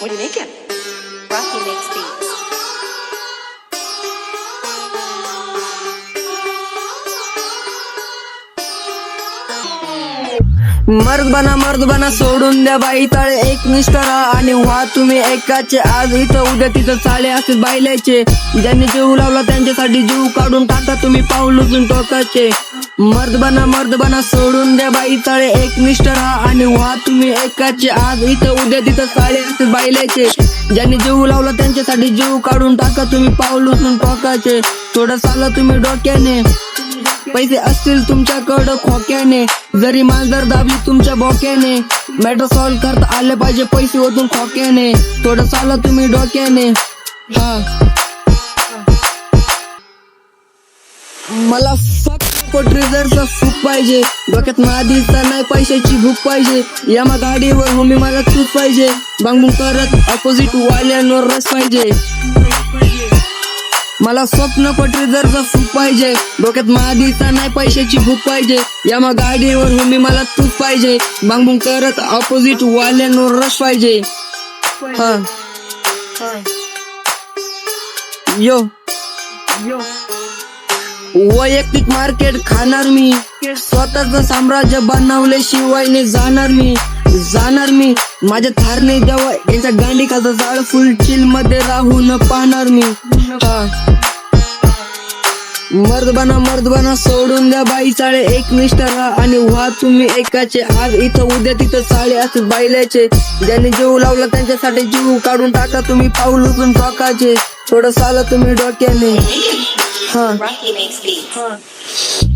What are you making? Rocky makes beats. मर्द बना सोडून द्या बाई तळे एक निष्ठ राहा आणि व्हा तुम्ही एकाचे. आज इथं उद्या तिथं चाले असते बायलाचे. ज्यांनी जीव लावला त्यांच्यासाठी जीव काढून टाका तुम्ही पाऊल उचलून टोकाचे. मर्द बना सोडून द्या बाई तळे एक निष्ठ राहा आणि व्हा तुम्ही एकाचे. आज इथं उद्या तिथं चाले असते बायलाचे. ज्यांनी जीव लावला त्यांच्यासाठी जीव काढून टाका तुम्ही पाऊल उचलून टोकाचे. थोडं चाला तुम्ही डोक्याने, पैसे असतील तुमच्याकडं खोक्याने. जरी मांजर दाबली तुमच्या बोक्याने, मॅटर सॉल्व करता आले पाहिजे पैसे ओतून खोक्याने. थोडं चाला तुम्ही डोक्याने. मला फक्त ट्रेझरचा फूक पाहिजे. डोक्यात मादीचा नाही पैशाची भूक पाहिजे. यामा गाडीवर होमी मला तूच पाहिजे. बांगबुंग करत अपोजिट वाल्यांवर रस पाहिजे. मला स्वप्न ट्रेझरचा फूक पाहिजे. डोक्यात मादीचा नाही पैशाची भूक पाहिजे. यामा गाडीवर होमी मला तूच पाहिजे. बांगबुंग करत अपोजिट वाल्यांवर रस पाहिजे. यो वैयक्तिक मार्केट खाणार मी. स्वतःच साम्राज्य बनवले शिवायने जाणार मी. माझ्या थारने देवा यांच्या गांडी खाचा जाळ फुल चिल मध्ये राहून पाहणार मी. मर्द बना सोडून द्या बाई चाळे एक निष्ठ राहा आणि व्हा तुम्ही एकाचे. आज इथं उद्या तिथं चाळे असत बायल्याचे. ज्यांनी जीव लावला त्यांच्यासाठी जीव काढून टाका तुम्ही पाऊल उचलून टोकाचे. थोडं चाला तुम्ही डोक्याने. Rocky makes beats.